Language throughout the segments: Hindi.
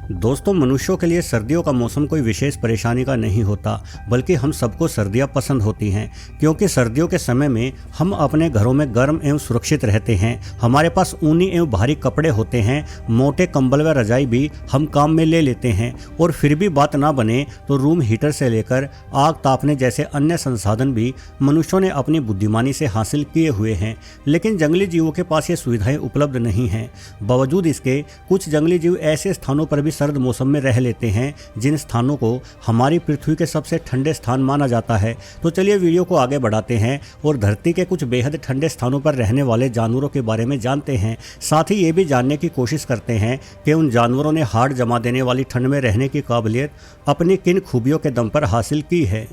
दोस्तों, मनुष्यों के लिए सर्दियों का मौसम कोई विशेष परेशानी का नहीं होता, बल्कि हम सबको सर्दियां पसंद होती हैं क्योंकि सर्दियों के समय में हम अपने घरों में गर्म एवं सुरक्षित रहते हैं। हमारे पास ऊनी एवं भारी कपड़े होते हैं, मोटे कंबल व रजाई भी हम काम में ले लेते हैं और फिर भी बात ना बने तो रूम हीटर से लेकर आग तापने जैसे अन्य संसाधन भी मनुष्यों ने अपनी बुद्धिमानी से हासिल किए हुए हैं। लेकिन जंगली जीवों के पास ये सुविधाएं उपलब्ध नहीं हैं। बावजूद इसके कुछ जंगली जीव ऐसे स्थानों पर भी सर्द मौसम में रह लेते हैं जिन स्थानों को हमारी पृथ्वी के सबसे ठंडे स्थान माना जाता है। तो चलिए वीडियो को आगे बढ़ाते हैं और धरती के कुछ बेहद ठंडे स्थानों पर रहने वाले जानवरों के बारे में जानते हैं। साथ ही ये भी जानने की कोशिश करते हैं कि उन जानवरों ने हाड़ जमा देने वाली ठंड में रहने की काबिलियत अपनी किन खूबियों के दम पर हासिल की है।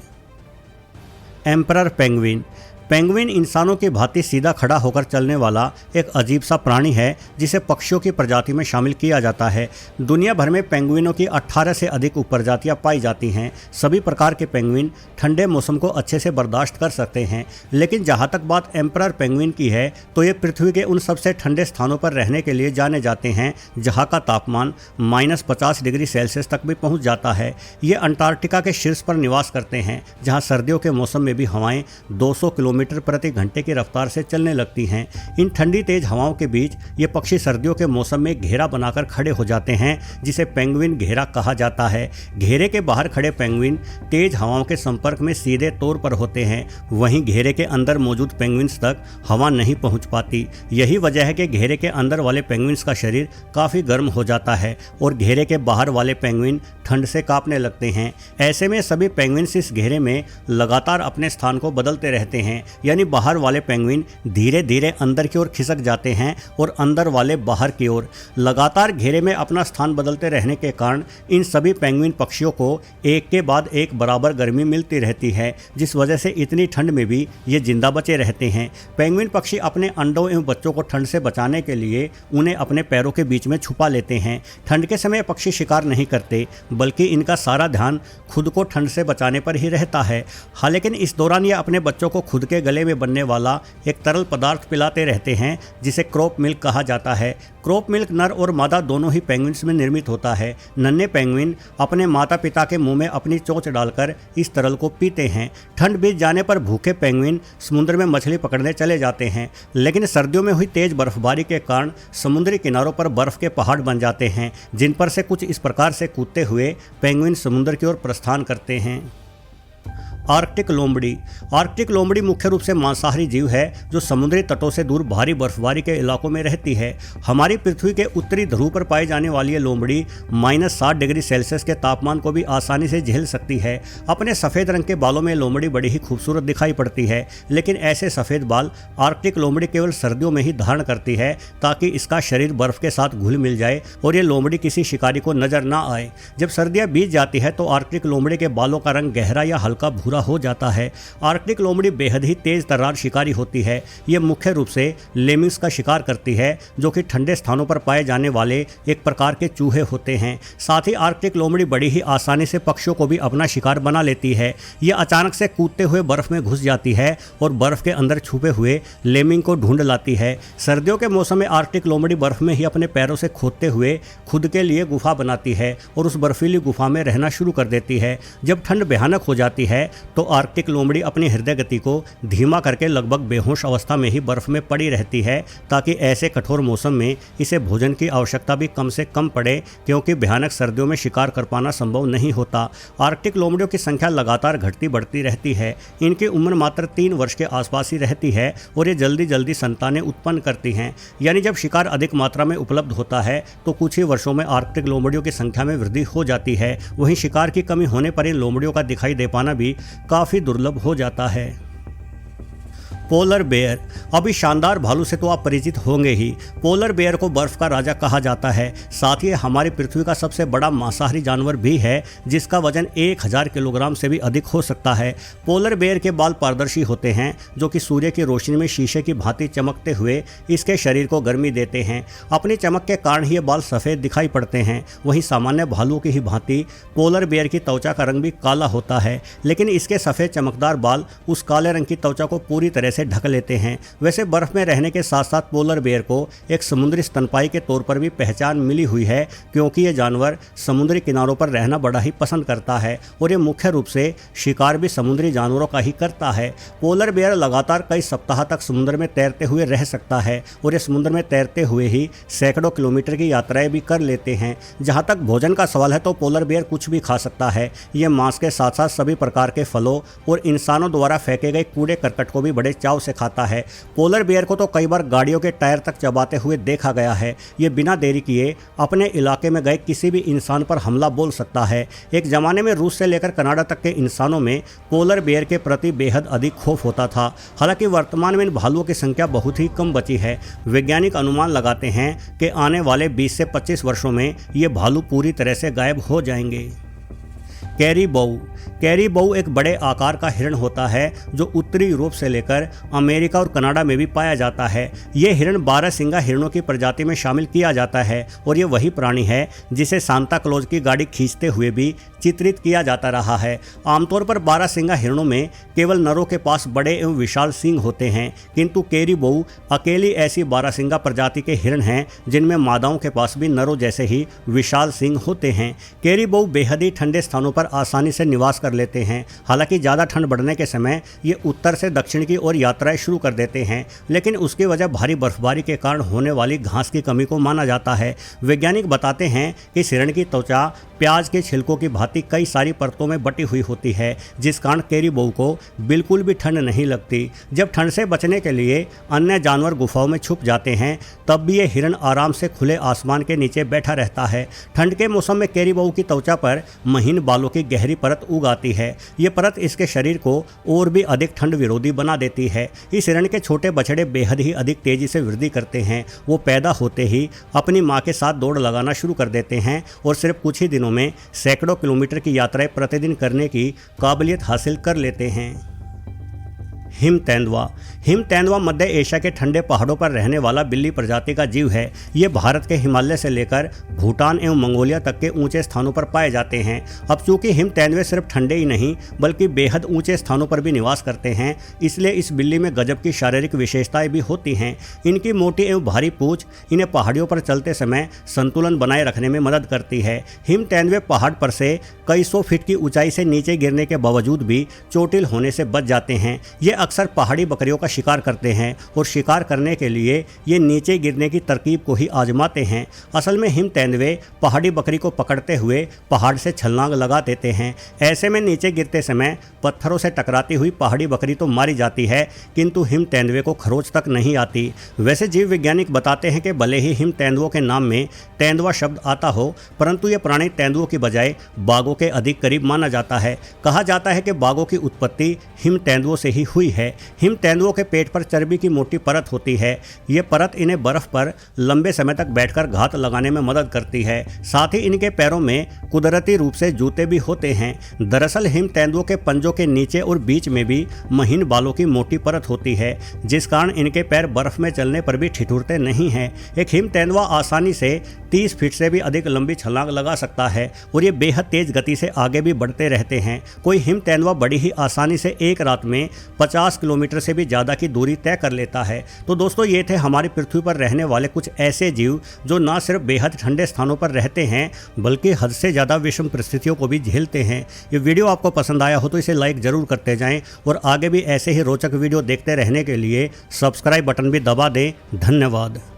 Emperor penguin. पेंगुइन इंसानों की भांति सीधा खड़ा होकर चलने वाला एक अजीब सा प्राणी है जिसे पक्षियों की प्रजाति में शामिल किया जाता है। दुनिया भर में पेंगुइनों की 18 से अधिक उपप्रजातियां पाई जाती हैं। सभी प्रकार के पेंगुइन ठंडे मौसम को अच्छे से बर्दाश्त कर सकते हैं, लेकिन जहां तक बात एम्परर पेंगुइन की है तो ये पृथ्वी के उन सबसे ठंडे स्थानों पर रहने के लिए जाने जाते हैं जहाँ का तापमान -50 डिग्री सेल्सियस तक भी पहुँच जाता है। ये अंटार्कटिका के शीर्ष पर निवास करते हैं, जहाँ सर्दियों के मौसम में भी हवाएं 200 किलोमीटर प्रति घंटे की रफ्तार से चलने लगती हैं। इन ठंडी तेज हवाओं के बीच ये पक्षी सर्दियों के मौसम में घेरा बनाकर खड़े हो जाते हैं, जिसे पेंगुइन घेरा कहा जाता है। घेरे के बाहर खड़े पेंगुइन तेज हवाओं के संपर्क में सीधे तौर पर होते हैं, वहीं घेरे के अंदर मौजूद पेंगुइन्स तक हवा नहीं पहुंच पाती। यही वजह है कि घेरे के अंदर वाले पेंगुइन्स का शरीर काफ़ी गर्म हो जाता है और घेरे के बाहर वाले पेंगुइन ठंड से कांपने लगते हैं। ऐसे में सभी पेंगुइन्स इस घेरे में लगातार अपने स्थान को बदलते रहते हैं, यानी बाहर वाले पेंगुइन धीरे धीरे अंदर की ओर खिसक जाते हैं और अंदर वाले बाहर की ओर। लगातार घेरे में अपना स्थान बदलते रहने के कारण इन सभी पेंगुइन पक्षियों को एक के बाद एक बराबर गर्मी मिलती रहती है, जिस वजह से इतनी ठंड में भी ये जिंदा बचे रहते हैं। पेंगुइन पक्षी अपने अंडों एवं बच्चों को ठंड से बचाने के लिए उन्हें अपने पैरों के बीच में छुपा लेते हैं। ठंड के समय पक्षी शिकार नहीं करते, बल्कि इनका सारा ध्यान खुद को ठंड से बचाने पर ही रहता है। हालांकि इस दौरान ये अपने बच्चों को खुद के गले में बनने वाला एक तरल पदार्थ पिलाते रहते हैं जिसे क्रॉप मिल्क कहा जाता है। क्रॉप मिल्क नर और मादा दोनों ही पेंगुइन्स में निर्मित होता है। नन्हे पेंगुइन अपने माता पिता के मुंह में अपनी चोंच डालकर इस तरल को पीते हैं। ठंड बीत जाने पर भूखे पेंगुइन समुद्र में मछली पकड़ने चले जाते हैं, लेकिन सर्दियों में हुई तेज बर्फबारी के कारण समुद्री किनारों पर बर्फ के पहाड़ बन जाते हैं, जिन पर से कुछ इस प्रकार से कूदते हुए पेंगुइन समुद्र की ओर प्रस्थान करते हैं। आर्कटिक लोमड़ी। आर्कटिक लोमड़ी मुख्य रूप से मांसाहारी जीव है जो समुद्री तटों से दूर भारी बर्फबारी के इलाकों में रहती है। हमारी पृथ्वी के उत्तरी ध्रुव पर पाई जाने वाली ये लोमड़ी -60 डिग्री सेल्सियस के तापमान को भी आसानी से झेल सकती है। अपने सफ़ेद रंग के बालों में लोमड़ी बड़ी ही खूबसूरत दिखाई पड़ती है, लेकिन ऐसे सफ़ेद बाल आर्कटिक लोमड़ी केवल सर्दियों में ही धारण करती है ताकि इसका शरीर बर्फ के साथ घुल मिल जाए और ये लोमड़ी किसी शिकारी को नजर ना आए। जब सर्दियाँ बीत जाती है तो आर्कटिक लोमड़ी के बालों का रंग गहरा या हल्का भूरा हो जाता है। आर्कटिक लोमड़ी बेहद ही तेज तर्रार शिकारी होती है। ये मुख्य रूप से लेमिंग्स का शिकार करती है, जो कि ठंडे स्थानों पर पाए जाने वाले एक प्रकार के चूहे होते हैं। साथ ही आर्कटिक लोमड़ी बड़ी ही आसानी से पक्षियों को भी अपना शिकार बना लेती है। ये अचानक से कूदते हुए बर्फ में घुस जाती है और बर्फ के अंदर छुपे हुए लेमिंग को ढूंढ लाती है। सर्दियों के मौसम में आर्कटिक लोमड़ी बर्फ में ही अपने पैरों से खोदते हुए खुद के लिए गुफा बनाती है और उस बर्फीली गुफा में रहना शुरू कर देती है। जब ठंड भयानक हो जाती है तो आर्कटिक लोमड़ी अपनी हृदय गति को धीमा करके लगभग बेहोश अवस्था में ही बर्फ में पड़ी रहती है, ताकि ऐसे कठोर मौसम में इसे भोजन की आवश्यकता भी कम से कम पड़े, क्योंकि भयानक सर्दियों में शिकार कर पाना संभव नहीं होता। आर्कटिक लोमड़ियों की संख्या लगातार घटती बढ़ती रहती है। इनकी उम्र मात्र 3 वर्ष के आसपास ही रहती है और ये जल्दी जल्दी संतानें उत्पन्न करती हैं। यानी जब शिकार अधिक मात्रा में उपलब्ध होता है तो कुछ ही वर्षों में आर्कटिक लोमड़ियों की संख्या में वृद्धि हो जाती है। वहीं शिकार की कमी होने पर इन लोमड़ियों का दिखाई दे पाना भी काफ़ी दुर्लभ हो जाता है। Polar bear. अभी शानदार भालू से तो आप परिचित होंगे ही। पोलर बेयर को बर्फ का राजा कहा जाता है। साथ ही हमारी पृथ्वी का सबसे बड़ा मांसाहारी जानवर भी है, जिसका वजन 1000 किलोग्राम से भी अधिक हो सकता है। पोलर बेयर के बाल पारदर्शी होते हैं, जो कि सूर्य की रोशनी में शीशे की भांति चमकते हुए इसके शरीर को गर्मी देते हैं। अपनी चमक के कारण ही ये बाल सफ़ेद दिखाई पड़ते हैं। वहीं सामान्य भालुओं की ही भांति पोलर बेयर की त्वचा का रंग भी काला होता है, लेकिन इसके सफ़ेद चमकदार बाल उस काले रंग की त्वचा को पूरी तरह से से ढक लेते हैं। वैसे बर्फ़ में रहने के साथ साथ पोलर बेयर को एक समुद्री स्तनपाई के तौर पर भी पहचान मिली हुई है, क्योंकि ये जानवर समुद्री किनारों पर रहना बड़ा ही पसंद करता है और ये मुख्य रूप से शिकार भी समुद्री जानवरों का ही करता है। पोलर बेयर लगातार कई सप्ताह तक समुद्र में तैरते हुए रह सकता है और ये समुद्र में तैरते हुए ही सैकड़ों किलोमीटर की यात्राएं भी कर लेते हैं। जहाँ तक भोजन का सवाल है तो पोलर बेयर कुछ भी खा सकता है। ये मांस के साथ साथ सभी प्रकार के फलों और इंसानों द्वारा फेंके गए कूड़े करकट को भी बड़े चाव से खाता है। पोलर बेयर को तो कई बार गाड़ियों के टायर तक चबाते हुए देखा गया है। ये बिना देरी किए अपने इलाके में गए किसी भी इंसान पर हमला बोल सकता है। एक ज़माने में रूस से लेकर कनाडा तक के इंसानों में पोलर बेयर के प्रति बेहद अधिक खौफ होता था। हालांकि वर्तमान में इन भालुओं की संख्या बहुत ही कम बची है। वैज्ञानिक अनुमान लगाते हैं कि आने वाले 20 से 25 वर्षों में ये भालू पूरी तरह से गायब हो जाएंगे। कैरीबौ। कैरीबौ एक बड़े आकार का हिरण होता है जो उत्तरी यूरोप से लेकर अमेरिका और कनाडा में भी पाया जाता है। ये हिरण 12 सिंगा हिरणों की प्रजाति में शामिल किया जाता है और ये वही प्राणी है जिसे सांता क्लॉज की गाड़ी खींचते हुए भी चित्रित किया जाता रहा है। आमतौर पर 12 सिंगा हिरणों में केवल नरों के पास बड़े एवं विशाल सींग होते हैं, किंतु कैरीबौ अकेली ऐसी 12 सिंगा प्रजाति के हिरण हैं जिनमें मादाओं के पास भी नरों जैसे ही विशाल सींग होते हैं। कैरीबौ बेहद ही ठंडे स्थानों पर आसानी से निवास कर लेते हैं। हालांकि ज़्यादा ठंड बढ़ने के समय ये उत्तर से दक्षिण की ओर यात्राएं शुरू कर देते हैं, लेकिन उसकी वजह भारी बर्फबारी के कारण होने वाली घास की कमी को माना जाता है। वैज्ञानिक बताते हैं कि इस हिरण की त्वचा प्याज के छिलकों की भांति कई सारी परतों में बटी हुई होती है, जिस कारण कैरीबौ को बिल्कुल भी ठंड नहीं लगती। जब ठंड से बचने के लिए अन्य जानवर गुफाओं में छुप जाते हैं तब भी ये हिरण आराम से खुले आसमान के नीचे बैठा रहता है। ठंड के मौसम में कैरीबौ की त्वचा पर महीन बालों की गहरी परत उग आती है। ये परत इसके शरीर को और भी अधिक ठंड विरोधी बना देती है। इस हिरण के छोटे बछड़े बेहद ही अधिक तेजी से वृद्धि करते हैं। वो पैदा होते ही अपनी मां के साथ दौड़ लगाना शुरू कर देते हैं और सिर्फ कुछ ही दिनों में सैकड़ों किलोमीटर की यात्राएं प्रतिदिन करने की काबिलियत हासिल कर लेते हैं। हिम तेंदुआ। हिम तेंदुआ मध्य एशिया के ठंडे पहाड़ों पर रहने वाला बिल्ली प्रजाति का जीव है। ये भारत के हिमालय से लेकर भूटान एवं मंगोलिया तक के ऊंचे स्थानों पर पाए जाते हैं। अब चूंकि हिम तेंदुए सिर्फ ठंडे ही नहीं बल्कि बेहद ऊंचे स्थानों पर भी निवास करते हैं, इसलिए इस बिल्ली में गजब की शारीरिक विशेषताएं भी होती हैं। इनकी मोटी एवं भारी पूंछ इन्हें पहाड़ियों पर चलते समय संतुलन बनाए रखने में मदद करती है। हिम तेंदुए पहाड़ पर से कई सौ फीट की ऊंचाई से नीचे गिरने के बावजूद भी चोटिल होने से बच जाते हैं। ये अक्सर पहाड़ी बकरियों का शिकार करते हैं और शिकार करने के लिए ये नीचे गिरने की तरकीब को ही आजमाते हैं। असल में हिम तेंदुए पहाड़ी बकरी को पकड़ते हुए पहाड़ से छलांग लगा देते हैं। ऐसे में नीचे गिरते समय पत्थरों से टकराती हुई पहाड़ी बकरी तो मारी जाती है, किंतु हिम तेंदुए को खरोच तक नहीं आती। वैसे जीव वैज्ञानिक बताते हैं कि भले ही हिम तेंदुओं के नाम में तेंदुआ शब्द आता हो, परंतु ये प्राणी तेंदुओं की बजाय बाघों के अधिक करीब माना जाता है। कहा जाता है कि बाघों की उत्पत्ति हिम तेंदुओं से ही हुई है। हिम तेंदुओं के पेट पर चर्बी की मोटी परत होती है। ये परत इन्हें बर्फ पर लंबे समय तक बैठकर घात लगाने में मदद करती है। साथ ही इनके पैरों में कुदरती रूप से जूते भी होते हैं। दरअसल हिम तेंदुओं के पंजों के नीचे और बीच में भी महीन बालों की मोटी परत होती है, जिस कारण इनके पैर बर्फ में चलने पर भी ठिठुरते नहीं हैं। एक हिम तेंदुआ आसानी से 30 फीट से भी अधिक लंबी छलांग लगा सकता है और ये बेहद तेज गति से आगे भी बढ़ते रहते हैं। कोई हिम तेंदुआ बड़ी ही आसानी से एक रात में 50 किलोमीटर से भी ज़्यादा की दूरी तय कर लेता है। तो दोस्तों, ये थे हमारी पृथ्वी पर रहने वाले कुछ ऐसे जीव जो ना सिर्फ बेहद ठंडे स्थानों पर रहते हैं बल्कि हद से ज़्यादा विषम परिस्थितियों को भी झेलते हैं। ये वीडियो आपको पसंद आया हो तो इसे लाइक ज़रूर करते जाएं और आगे भी ऐसे ही रोचक वीडियो देखते रहने के लिए सब्सक्राइब बटन भी दबा दें। धन्यवाद।